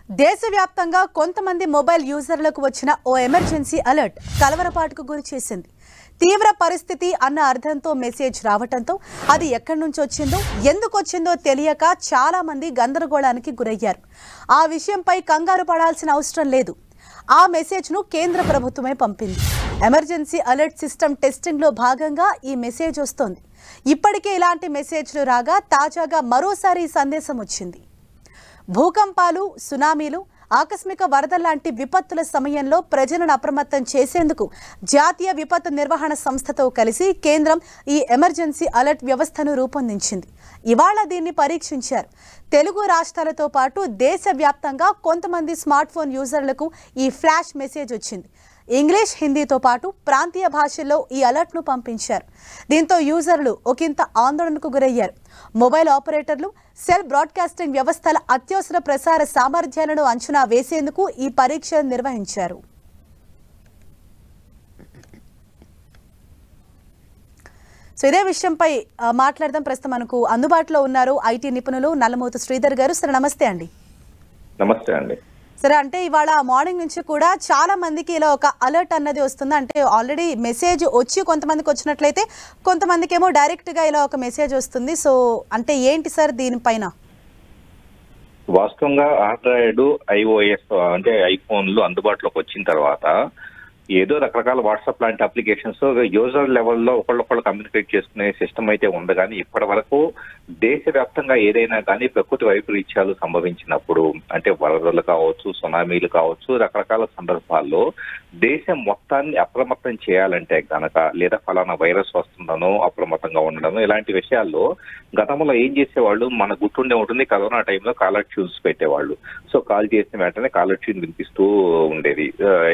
దేశవ్యాప్తంగా కొంతమంది మొబైల్ యూజర్లకు వచ్చిన ఓ ఎమర్జెన్సీ అలర్ట్ కలవరపాటుకు గురి చేసింది. తీవ్ర పరిస్థితి అన్న అర్థంతో మెసేజ్ రావటంతో అది ఎక్కడి నుంచి వచ్చిందో ఎందుకు వచ్చిందో తెలియక చాలా మంది గందరగోళానికి గురయ్యారు. ఆ విషయంపై కంగారు పడాల్సిన అవసరం లేదు. ఆ మెసేజ్ను కేంద్ర ప్రభుత్వమే పంపింది. ఎమర్జెన్సీ అలర్ట్ సిస్టమ్ టెస్టింగ్లో భాగంగా ఈ మెసేజ్ వస్తోంది. ఇప్పటికే ఇలాంటి మెసేజ్లు రాగా తాజాగా మరోసారి ఈ సందేశం వచ్చింది. భూకంపాలు, సునామీలు, ఆకస్మిక వరదల్లాంటి విపత్తుల సమయంలో ప్రజలను అప్రమత్తం చేసేందుకు జాతీయ విపత్తు నిర్వహణ సంస్థతో కలిసి కేంద్రం ఈ ఎమర్జెన్సీ అలర్ట్ వ్యవస్థను రూపొందించింది. ఇవాళ దీన్ని పరీక్షించారు. తెలుగు రాష్ట్రాలతో పాటు దేశవ్యాప్తంగా కొంతమంది స్మార్ట్ ఫోన్ యూజర్లకు ఈ ఫ్లాష్ మెసేజ్ వచ్చింది. ఇంగ్లీష్, హిందీతో పాటు ప్రాంతీయ భాషల్లో ఈ అలర్ట్ను పంపించారు. దీంతో యూజర్లు ఒకంత ఆందోళనకు గురయ్యారు. మొబైల్ ఆపరేటర్లు సెల్ బ్రాడ్కాస్టింగ్ వ్యవస్థల అత్యవసర ప్రసార సామర్థ్యాలను అంచనా వేసేందుకు ఈ పరీక్ష నిర్వహించారు. సో ఇదే విషయంపై మాట్లాడదాం. ప్రస్తుతం మనకు అందుబాటులో ఉన్నారు ఐటీ నిపుణులు నల్లమోతు శ్రీధర్ గారు. సరే, నమస్తే అండి. నమస్తే అండి. సరే, అంటే ఇవాళ మార్నింగ్ నుంచి కూడా చాలా మందికి ఇలా ఒక అలర్ట్ అన్నది వస్తుంది. అంటే ఆల్రెడీ మెసేజ్ వచ్చి కొంతమందికి వచ్చినట్లయితే కొంతమందికి ఏమో డైరెక్ట్ గా ఇలా ఒక మెసేజ్ వస్తుంది. సో అంటే ఏంటి సార్ దీనిపైన? వాస్తవంగా ఆండ్రాయిడ్, ఐఓఎస్ అంటే ఐఫోన్లు అందుబాటులోకి వచ్చిన తర్వాత ఏదో రకరకాల వాట్సాప్ లాంటి అప్లికేషన్స్ యూజర్ లెవెల్లో ఒకళ్ళొకళ్ళు కమ్యూనికేట్ చేసుకునే సిస్టమ్ అయితే ఉంది. కానీ ఇప్పటి వరకు దేశవ్యాప్తంగా ఏదైనా కానీ ప్రకృతి వైపరీత్యాలు సంభవించినప్పుడు, అంటే వరదలు కావచ్చు, సునామీలు కావచ్చు, రకరకాల సందర్భాల్లో దేశం మొత్తాన్ని అప్రమత్తం చేయాలంటే గనక, లేదా ఫలానా వైరస్ వస్తుందనో అప్రమత్తంగా ఉండడము, ఇలాంటి విషయాల్లో గతంలో ఏం చేసేవాళ్ళు, మన గుర్తుండే ఉంటుంది, కరోనా టైంలో కాలర్ ట్యూన్స్ పెట్టేవాళ్ళు. సో కాల్ చేసిన వెంటనే కాలర్ ట్యూన్ వినిపిస్తూ ఉండేది,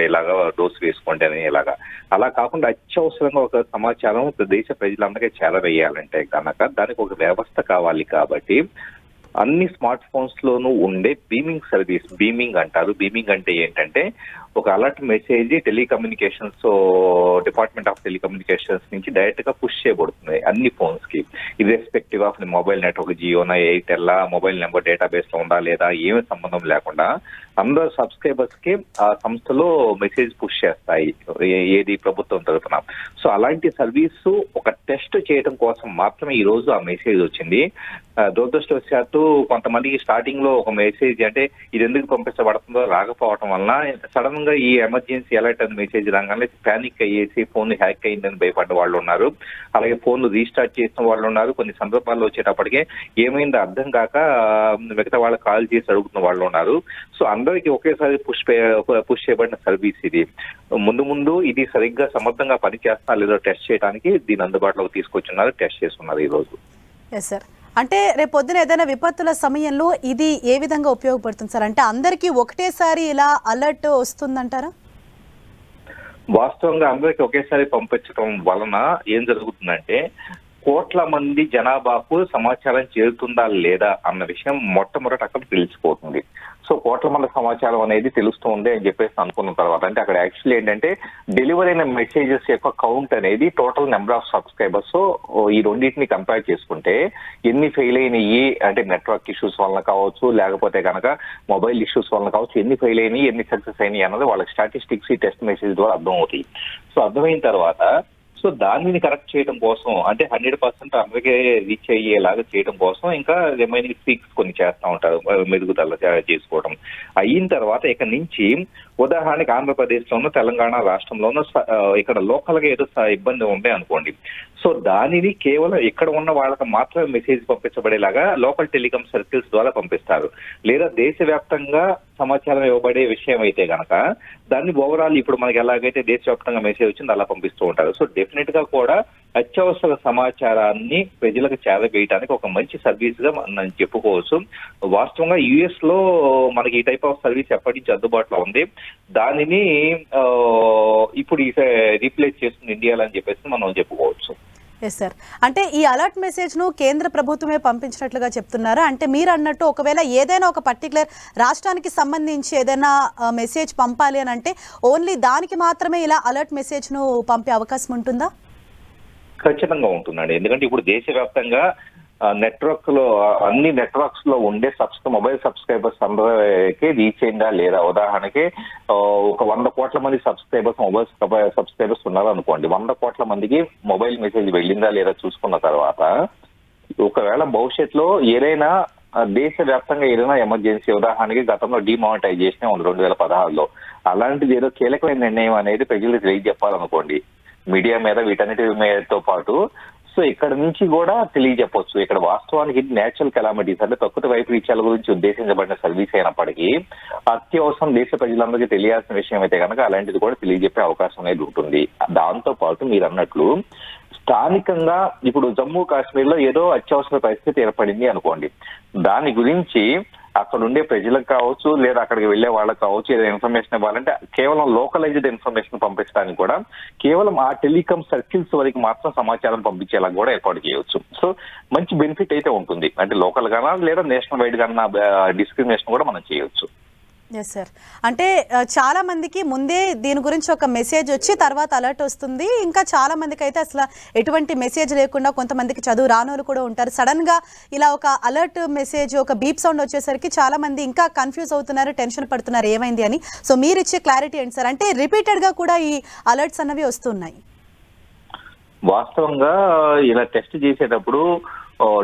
ఇలాగా డోస్ వేసుకోండి అని. ఇలాగా అలా కాకుండా అత్యవసరంగా ఒక సమాచారం దేశ ప్రజలందరికీ చేరవేయాలంటే కనుక దానికి ఒక వ్యవస్థ కావాలి. కాబట్టి అన్ని స్మార్ట్ ఫోన్స్ లోనూ ఉండే బీమింగ్ సర్వీస్, బీమింగ్ అంటారు. బీమింగ్ అంటే ఏంటంటే ఒక alert message telecommunications department of telecommunications నుంచి డైరెక్ట్ గా పుష్ చేయబడుతుంది అన్ని ఫోన్స్ కి, ఇర్రెస్పెక్టివ్ ఆఫ్ మొబైల్ నెట్వర్క్, జియోనా, ఎయిర్టెల్, మొబైల్ నెంబర్ డేటాబేస్ లో ఉందా లేదా ఏమీ సంబంధం లేకుండా అందరూ సబ్స్క్రైబర్స్ కి ఆ సంస్థలో మెసేజ్ పుష్ చేస్తాయి, ఏది ప్రభుత్వం తరఫున. సో అలాంటి సర్వీసు ఒక టెస్ట్ చేయడం కోసం మాత్రమే ఈ రోజు ఆ మెసేజ్ వచ్చింది. దురదృష్టవశాత్తు కొంతమందికి స్టార్టింగ్ లో ఒక మెసేజ్ అంటే ఇది ఎందుకు పంపించబడుతుందో రాకపోవడం వలన సడన్ గా ఈ ఎమర్జెన్సీ అలర్ట్ అని మెసేజ్ రాగానే పానిక్ అయ్యేసి ఫోన్ హ్యాక్ అయిందని భయపడ్డ వాళ్ళు ఉన్నారు. అలాగే ఫోన్ రీస్టార్ట్ చేసిన వాళ్ళు ఉన్నారు. కొన్ని సందర్భాల్లో వచ్చేటప్పటికే ఏమైందో అర్థం కాక మిగతా వాళ్ళకి కాల్ చేసి అడుగుతున్న వాళ్ళు ఉన్నారు. సో అందరికీ ఒకేసారి పుష్ చేయబడిన సర్వీస్ ఇది. ముందు ఇది సరిగ్గా సమర్థంగా పనిచేస్తా లేదో టెస్ట్ చేయడానికి దీని అందుబాటులోకి తీసుకొచ్చున్నారు, టెస్ట్ చేస్తున్నారు ఈ రోజు. Yes sir. అంటే రేపు పొద్దున ఏదైనా విపత్తుల సమయంలో ఇది ఏ విధంగా ఉపయోగపడుతుంది సార్? అంటే అందరికీ ఒకటేసారి ఇలా అలర్ట్ వస్తుందంటారా? వాస్తవంగా అందరికీ ఒకేసారి పంపించడం వలన ఏం జరుగుతుందంటే కోట్ల మంది జనాభాకు సమాచారం చేరుతుందా లేదా అన్న విషయం మొట్టమొదటి అక్కడ తెలిసిపోతుంది. సో కోట్ల మంది సమాచారం అనేది తెలుస్తుంది అని చెప్పేసి అనుకున్న తర్వాత, అంటే అక్కడ యాక్చువల్లీ ఏంటంటే డెలివరీ అయిన మెసేజెస్ యొక్క కౌంట్ అనేది టోటల్ నెంబర్ ఆఫ్ సబ్స్క్రైబర్స్, ఈ రెండింటిని కంపేర్ చేసుకుంటే ఎన్ని ఫెయిల్ అయినాయి అంటే నెట్వర్క్ ఇష్యూస్ వలన కావచ్చు, లేకపోతే కనుక మొబైల్ ఇష్యూస్ వలన కావచ్చు, ఎన్ని ఫెయిల్ అయినాయి, ఎన్ని సక్సెస్ అయినాయి అన్నది వాళ్ళకి స్టాటిస్టిక్స్ ఈ టెస్ట్ మెసేజ్ ద్వారా అర్థం అవుతాయి. సో అర్థమైన తర్వాత సో దానిని కరెక్ట్ చేయడం కోసం, అంటే 100% అందరికీ రీచ్ అయ్యేలాగా చేయడం కోసం ఇంకా రిమైనింగ్ ఫిక్స్ కొన్ని చేస్తూ ఉంటారు, మెరుగుదల చేసుకోవడం. అయిన తర్వాత ఇక నుంచి ఉదాహరణకి ఆంధ్రప్రదేశ్ లోనూ, తెలంగాణ రాష్ట్రంలోనూ ఇక్కడ లోకల్ గా ఏదో ఇబ్బంది ఉండే అనుకోండి. సో దానిని కేవలం ఇక్కడ ఉన్న వాళ్ళకి మాత్రమే మెసేజ్ పంపించబడేలాగా లోకల్ టెలికాం సర్కిల్స్ ద్వారా పంపిస్తారు. లేదా దేశవ్యాప్తంగా సమాచారం ఇవ్వబడే విషయం అయితే గనక దాన్ని ఓవరాల్ ఇప్పుడు మనకి ఎలాగైతే దేశవ్యాప్తంగా మెసేజ్ వచ్చిందో అలా పంపిస్తూ ఉంటారు. సో డెఫినెట్ గా కూడా అత్యవసర సమాచారాన్ని ప్రజలకు చేరవేయడానికి ఒక మంచి సర్వీస్ గా మనం చెప్పుకోవచ్చు. వాస్తవంగా యుఎస్ లో మనకి ఈ టైప్ ఆఫ్ సర్వీస్ ఎప్పటి నుంచి అందుబాటులో ఉంది. దానిని ఇప్పుడు రీప్లేస్ చేస్తుంది ఇండియాలో అని చెప్పేసి మనం చెప్పుకోవచ్చు. Yes sir. అంటే ఈ అలర్ట్ మెసేజ్ ను కేంద్ర ప్రభుత్వమే పంపించినట్లుగా చెప్తున్నారా? అంటే మీరు అన్నట్టు ఒకవేళ ఏదైనా ఒక పర్టికులర్ రాష్ట్రానికి సంబంధించి ఏదైనా మెసేజ్ పంపాలి అని అంటే ఓన్లీ దానికి మాత్రమే ఇలా అలర్ట్ మెసేజ్ ను పంపే అవకాశం ఉంటుందా? ఖచ్చితంగా ఉంటుందండి. ఎందుకంటే ఇప్పుడు దేశవ్యాప్తంగా నెట్వర్క్ లో అన్ని నెట్వర్క్స్ లో ఉండే మొబైల్ సబ్స్క్రైబర్స్ అందరికీ రీచ్ అయిందా లేదా. ఉదాహరణకి ఒక 100 కోట్ల మంది మొబైల్ సబ్స్క్రైబర్స్ ఉన్నారు అనుకోండి. 100 కోట్ల మందికి మొబైల్ మెసేజ్ వెళ్ళిందా లేదా చూసుకున్న తర్వాత ఒకవేళ భవిష్యత్తులో ఏదైనా దేశవ్యాప్తంగా ఏదైనా ఎమర్జెన్సీ, ఉదాహరణకి గతంలో డిమానిటైజేషన్ ఉంది 2016లో, అలాంటిది ఏదో కీలకమైన నిర్ణయం అనేది ప్రజలకు తెలియజెప్పాలనుకోండి మీడియా మీద, వీటన్నిటి మీదతో పాటు. సో ఇక్కడ నుంచి కూడా తెలియజెప్పొచ్చు. ఇక్కడ వాస్తవానికి నేచురల్ కెలామిటీస్ అంటే ప్రకృతి వైపరీత్యాల గురించి ఉద్దేశించబడిన సర్వీస్ అయినప్పటికీ అత్యవసరం దేశ ప్రజలందరికీ తెలియాల్సిన విషయం అయితే కనుక అలాంటిది కూడా తెలియజెప్పే అవకాశం అనేది ఉంటుంది. దాంతో పాటు మీరు అన్నట్లు స్థానికంగా ఇప్పుడు జమ్మూ కాశ్మీర్ లో ఏదో అత్యవసర పరిస్థితి ఏర్పడింది అనుకోండి, దాని గురించి అక్కడ ఉండే ప్రజలకు కావచ్చు లేదా అక్కడికి వెళ్లే వాళ్ళకి కావచ్చు ఏదైనా ఇన్ఫర్మేషన్ ఇవ్వాలంటే కేవలం లోకలైజ్డ్ ఇన్ఫర్మేషన్ పంపించడానికి కూడా కేవలం ఆ టెలికాం సర్కిల్స్ వరకు మాత్రం సమాచారం పంపించేలా కూడా ఏర్పాటు చేయవచ్చు. సో మంచి బెనిఫిట్ అయితే ఉంటుంది. అంటే లోకల్ గానా లేదా నేషనల్ వైడ్ గానా డిస్క్రిమినేషన్ కూడా మనం చేయవచ్చు. Yes sir. అంటే చాలా మందికి ముందే దీని గురించి ఒక మెసేజ్ వచ్చి తర్వాత అలర్ట్ వస్తుంది. ఇంకా చాలా మందికి అయితే అసలు ఎటువంటి మెసేజ్ లేకుండా కొంతమందికి చదువు రానోళ్ళు కూడా ఉంటారు. సడన్ గా ఇలా ఒక అలర్ట్ మెసేజ్, ఒక బీప్ సౌండ్ వచ్చేసరికి చాలా మంది ఇంకా కన్ఫ్యూజ్ అవుతున్నారు, టెన్షన్ పడుతున్నారు ఏమైంది అని. సో మీరు ఇచ్చే క్లారిటీ ఏంటి సార్? అంటే రిపీటెడ్ గా కూడా ఈ అలర్ట్స్ అన్నవి వస్తున్నాయి. వాస్తవంగా ఇలా టెస్ట్ చేసేటప్పుడు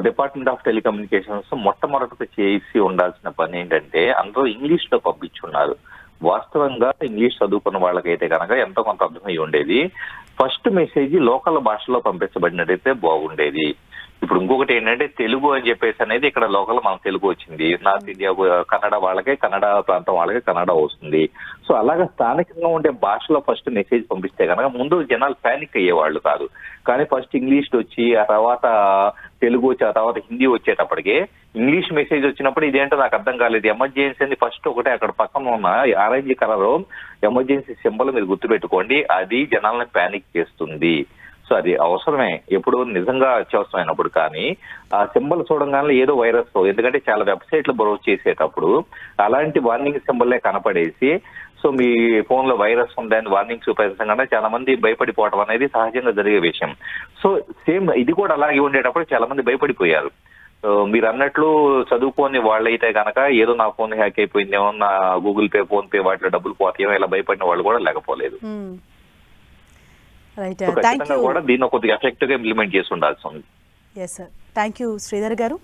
డిపార్ట్మెంట్ ఆఫ్ టెలికమ్యూనికేషన్స్ మొట్టమొదటి చేసి ఉండాల్సిన పని ఏంటంటే అందరూ ఇంగ్లీష్ లో పంపించున్నారు. వాస్తవంగా ఇంగ్లీష్ చదువుకున్న వాళ్ళకైతే కనుక ఎంతో కొంత అర్థమై ఉండేది. ఫస్ట్ మెసేజ్ లోకల్ భాషలో పంపించబడినట్టయితే బాగుండేది. ఇప్పుడు ఇంకొకటి ఏంటంటే తెలుగు అని చెప్పేసి అనేది ఇక్కడ లోకల్ మన తెలుగు వచ్చింది, నార్త్ ఇండియా కన్నడ వాళ్ళకే కన్నడ ప్రాంతం వాళ్ళకే కన్నడ వస్తుంది. సో అలాగా స్థానికంగా ఉండే భాషలో ఫస్ట్ మెసేజ్ పంపిస్తే కనుక ముందు జనాలు పానిక్ అయ్యేవాళ్ళు కాదు. కానీ ఫస్ట్ ఇంగ్లీష్ వచ్చి ఆ తర్వాత తెలుగు వచ్చి ఆ తర్వాత హిందీ వచ్చేటప్పటికే ఇంగ్లీష్ మెసేజ్ వచ్చినప్పుడు ఇదేంటో నాకు అర్థం కాలేదు, ఎమర్జెన్సీ అని ఫస్ట్ ఒకటే అక్కడ పక్కన ఉన్న ఆరెంజ్ కలర్ ఎమర్జెన్సీ సింబల్ మీరు గుర్తుపెట్టుకోండి, అది జనాలను పానిక్ చేస్తుంది. సో అది అవసరమే ఎప్పుడు నిజంగా అత్యవసరమైనప్పుడు. కానీ ఆ సింబల్ చూడంగానే ఏదో వైరస్, ఎందుకంటే చాలా వెబ్సైట్లు బ్రౌజ్ చేసేటప్పుడు అలాంటి వార్నింగ్ సింబల్లే కనపడేసి సో మీ ఫోన్ లో వైరస్ ఉందని వార్నింగ్ చూపించగానే చాలా మంది భయపడిపోవడం అనేది సహజంగా జరిగే విషయం. సో సేమ్ ఇది కూడా అలాగే ఉండేటప్పుడు చాలా మంది భయపడిపోయారు. మీరు అన్నట్లు చదువుకోని వాళ్ళైతే కనుక ఏదో నా ఫోన్ హ్యాక్ అయిపోయిందేమో, నా గూగుల్ పే, ఫోన్ పే వాటిలో డబ్బులు పోతాయేమో ఇలా భయపడిన వాళ్ళు కూడా లేకపోలేదు. ఖచ్చితంగా కూడా దీన్ని కొద్దిగా ఎఫెక్టివ్ గా ఇంప్లిమెంట్ చేసి ఉండాల్సి ఉంది. Yes sir. Thank you Sridhar గారు.